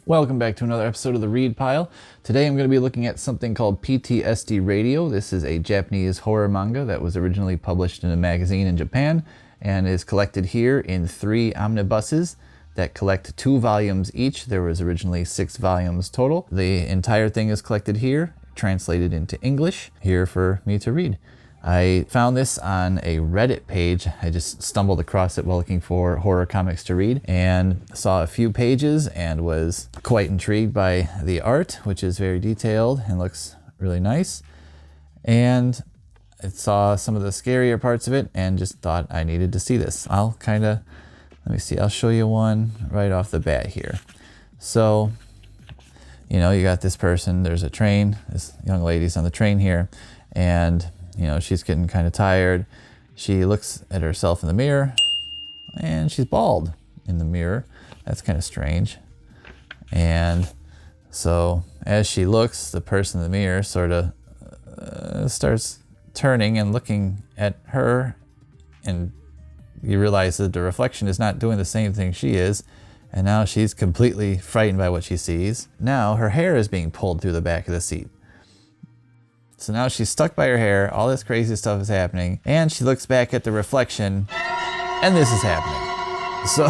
Welcome back to another episode of the Read Pile. Today I'm going to be looking at something called PTSD Radio. This is a Japanese horror manga that was originally published in a magazine in Japan and is collected here in 3 omnibuses that collect 2 volumes each. There was originally 6 volumes total. The entire thing is collected here, translated into English, here for me to read. I found this on a Reddit page. I just stumbled across it while looking for horror comics to read and saw a few pages and was quite intrigued by the art, which is very detailed and looks really nice. And I saw some of the scarier parts of it and just thought I needed to see this. I'll show you one right off the bat here. So, you got this person, there's a train, this young lady's on the train here, and she's getting kind of tired. She looks at herself in the mirror and she's bald in the mirror. That's kind of strange. And so as she looks, the person in the mirror sort of starts turning and looking at her, and you realize that the reflection is not doing the same thing she is. And now she's completely frightened by what she sees. Now her hair is being pulled through the back of the seat. So now she's stuck by her hair, all this crazy stuff is happening, and she looks back at the reflection, and this is happening. So,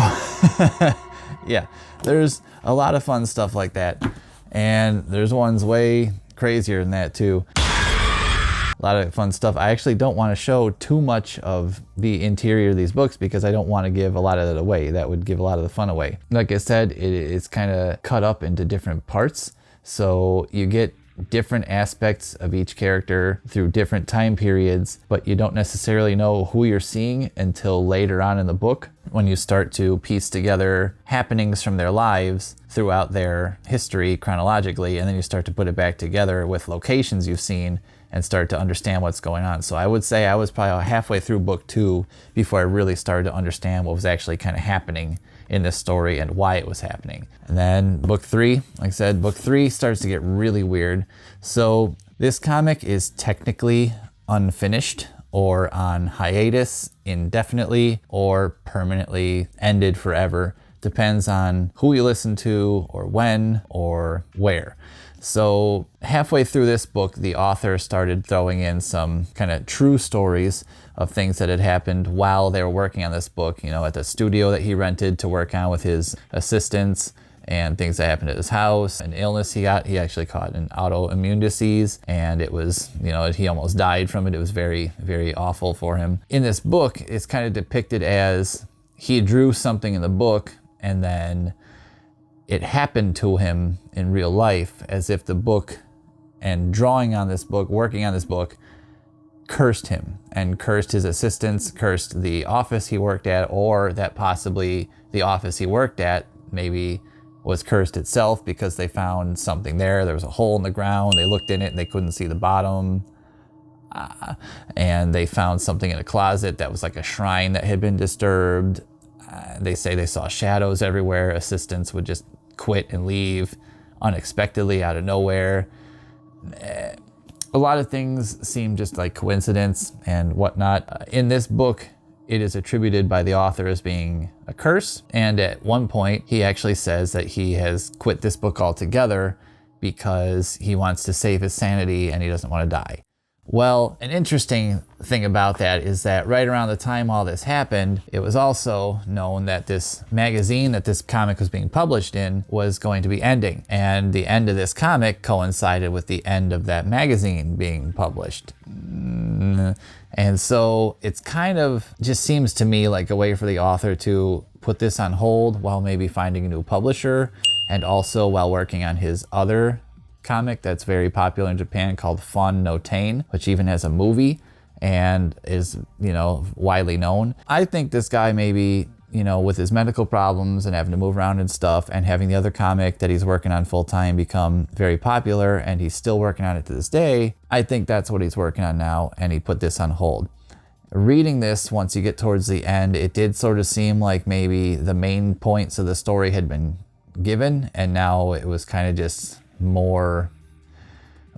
yeah, there's a lot of fun stuff like that, and there's ones way crazier than that too. A lot of fun stuff. I actually don't want to show too much of the interior of these books because I don't want to give a lot of it away. That would give a lot of the fun away. Like I said, it's kind of cut up into different parts, so you get different aspects of each character through different time periods, but you don't necessarily know who you're seeing until later on in the book when you start to piece together happenings from their lives throughout their history chronologically, and then you start to put it back together with locations you've seen and start to understand what's going on. So I would say I was probably halfway through book 2 before I really started to understand what was actually kind of happening in this story and why it was happening. And then book 3, like I said, book 3 starts to get really weird. So this comic is technically unfinished or on hiatus indefinitely or permanently ended forever. Depends on who you listen to or when or where. So halfway through this book, the author started throwing in some kind of true stories of things that had happened while they were working on this book, at the studio that he rented to work on with his assistants, and things that happened at his house, an illness he got. He actually caught an autoimmune disease, and it was, he almost died from it. It was very, very awful for him. In this book, it's kind of depicted as he drew something in the book, and then it happened to him in real life, as if the book and drawing on this book, working on this book, cursed him and cursed his assistants, cursed the office he worked at, or that possibly the office he worked at maybe was cursed itself because they found something there. There was a hole in the ground. They looked in it and they couldn't see the bottom. And they found something in a closet that was like a shrine that had been disturbed. They say they saw shadows everywhere. Assistants would just quit and leave unexpectedly out of nowhere. A lot of things seem just like coincidence and whatnot. In this book, it is attributed by the author as being a curse. And at one point, he actually says that he has quit this book altogether because he wants to save his sanity and he doesn't want to die. Well, an interesting thing about that is that right around the time all this happened, it was also known that this magazine that this comic was being published in was going to be ending. And the end of this comic coincided with the end of that magazine being published. And so it's kind of just seems to me like a way for the author to put this on hold while maybe finding a new publisher, and also while working on his other comic that's very popular in Japan called Fun No Tain, which even has a movie and is, widely known. I think this guy maybe, with his medical problems and having to move around and stuff, and having the other comic that he's working on full time become very popular, and he's still working on it to this day, I think that's what he's working on now, and he put this on hold. Reading this, once you get towards the end, it did sort of seem like maybe the main points of the story had been given, and now it was kind of just more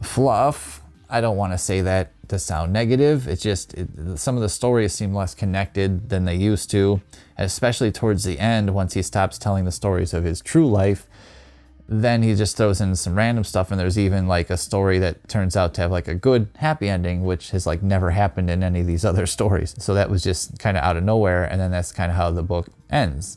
fluff. I don't want to say that to sound negative. It's just some of the stories seem less connected than they used to, especially towards the end once he stops telling the stories of his true life. then he just throws in some random stuff, and there's even like a story that turns out to have like a good happy ending, which has like never happened in any of these other stories. So that was just kind of out of nowhere, and then that's kind of how the book ends,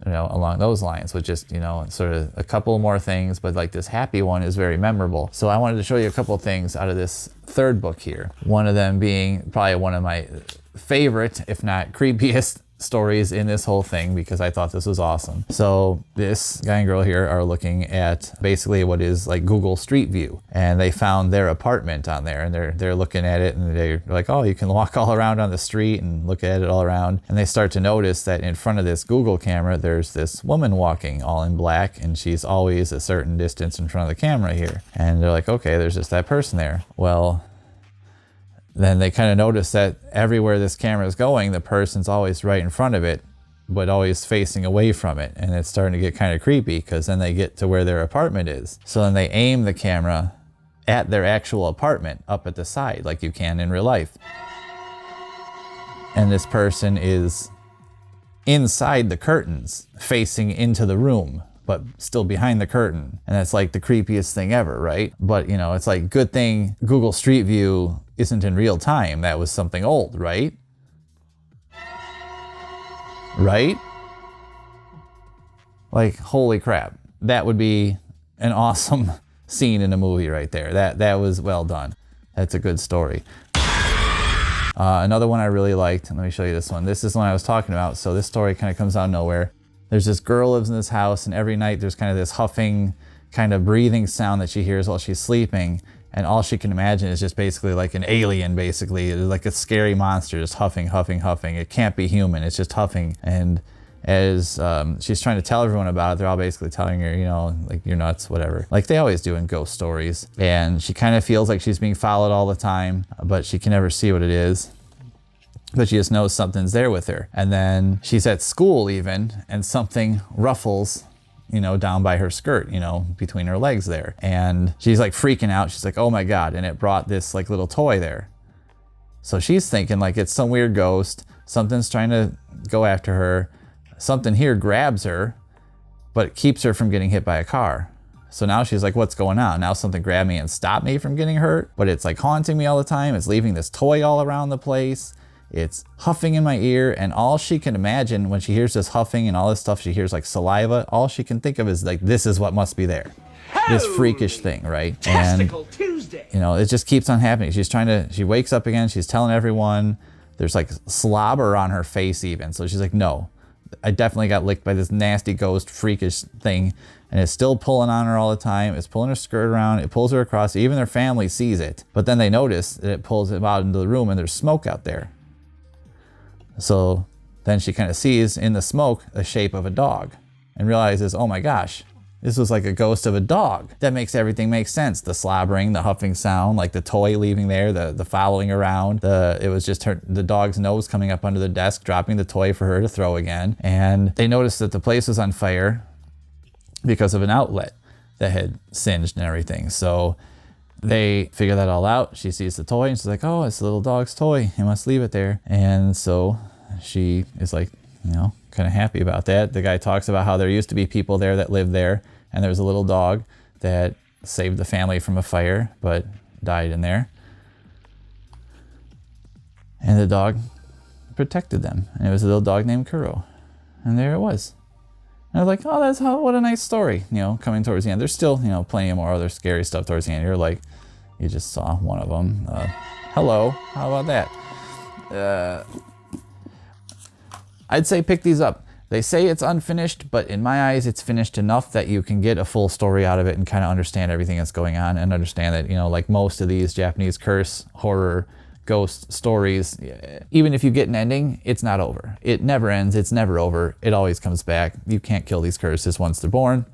you know, along those lines, with just, you know, sort of a couple more things, but like this happy one is very memorable. So I wanted to show you a couple of things out of this third book here. One of them being probably one of my favorite, if not creepiest, stories in this whole thing, because I thought this was awesome. So this guy and girl here are looking at basically what is like Google Street View, and they found their apartment on there, and they're looking at it, and they're like, oh, you can walk all around on the street and look at it all around. And they start to notice that in front of this Google camera there's this woman walking all in black, and she's always a certain distance in front of the camera here. And they're like, okay, there's just that person there. Well, then they kind of notice that everywhere this camera is going, the person's always right in front of it, but always facing away from it. And it's starting to get kind of creepy, because then they get to where their apartment is. So then they aim the camera at their actual apartment up at the side, like you can in real life. And this person is inside the curtains, facing into the room, but still behind the curtain. And that's like the creepiest thing ever, right? But you know, it's like, good thing Google Street View isn't in real time. That was something old, right? Right? Like, holy crap. That would be an awesome scene in a movie right there. That was well done. That's a good story. Another one I really liked, and let me show you this one. This is one I was talking about. So this story kind of comes out of nowhere. There's this girl lives in this house, and every night there's kind of this huffing, kind of breathing sound that she hears while she's sleeping. And all she can imagine is just basically like an alien, basically. It's like a scary monster, just huffing, huffing, huffing. It can't be human, it's just huffing. And as she's trying to tell everyone about it, they're all basically telling her, you know, like, you're nuts, whatever. Like they always do in ghost stories. And she kind of feels like she's being followed all the time, but she can never see what it is. But she just knows something's there with her. And then she's at school even, and something ruffles, you know, down by her skirt, you know, between her legs there. And she's like freaking out. She's like, oh my God. And it brought this like little toy there. So she's thinking like it's some weird ghost. Something's trying to go after her. Something here grabs her, but it keeps her from getting hit by a car. So now she's like, what's going on? Now something grabbed me and stopped me from getting hurt, but it's like haunting me all the time. It's leaving this toy all around the place. It's huffing in my ear, and all she can imagine when she hears this huffing and all this stuff, she hears like saliva, all she can think of is like, this is what must be there. This freakish thing, right? Testicle Tuesday. You know, it just keeps on happening. She wakes up again, she's telling everyone, there's like slobber on her face even. So she's like, no, I definitely got licked by this nasty ghost freakish thing. And it's still pulling on her all the time. It's pulling her skirt around. It pulls her across. Even their family sees it. But then they notice that it pulls them out into the room, and there's smoke out there. So then she kind of sees in the smoke a shape of a dog and realizes, oh my gosh, this was like a ghost of a dog. That makes everything make sense. The slobbering, the huffing sound, like the toy leaving there, the following around. It was just the dog's nose coming up under the desk, dropping the toy for her to throw again. And they noticed that the place was on fire because of an outlet that had singed and everything. So they figure that all out. She sees the toy and she's like, oh, it's the little dog's toy. I must leave it there. And so she is like, you know, kind of happy about that. The guy talks about how there used to be people there that lived there, and there was a little dog that saved the family from a fire, but died in there. And the dog protected them. And it was a little dog named Kuro. And there it was. And I was like, oh, what a nice story, you know, coming towards the end. There's still, you know, plenty of more other scary stuff towards the end. You're like, you just saw one of them. Hello, how about that? I'd say pick these up. They say it's unfinished, but in my eyes, it's finished enough that you can get a full story out of it and kind of understand everything that's going on, and understand that, you know, like most of these Japanese curse, horror, ghost stories, even if you get an ending, it's not over. It never ends. It's never over. It always comes back. You can't kill these curses once they're born.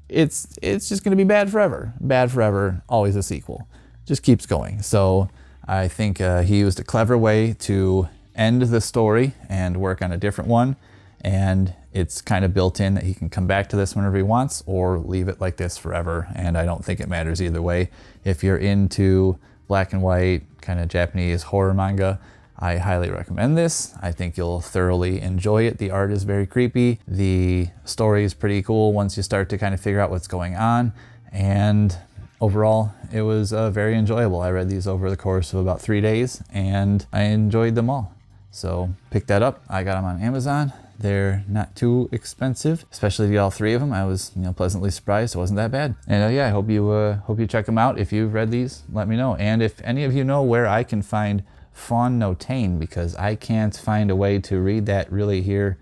It's just going to be bad forever. Bad forever. Always a sequel. Just keeps going. So I think he used a clever way to end the story and work on a different one. And it's kind of built in that he can come back to this whenever he wants, or leave it like this forever. And I don't think it matters either way. If you're into black and white kind of Japanese horror manga, I highly recommend this. I think you'll thoroughly enjoy it. The art is very creepy. The story is pretty cool once you start to kind of figure out what's going on. And overall, it was very enjoyable. I read these over the course of about 3 days and I enjoyed them all. So pick that up. I got them on Amazon. They're not too expensive, especially if you get all 3 of them. I was, pleasantly surprised. It wasn't that bad. And yeah, I hope you check them out. If you've read these, let me know. And if any of you know where I can find Fawn Notain, because I can't find a way to read that really here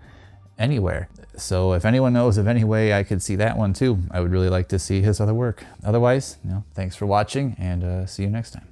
anywhere. So if anyone knows of any way I could see that one too, I would really like to see his other work. Otherwise, thanks for watching and see you next time.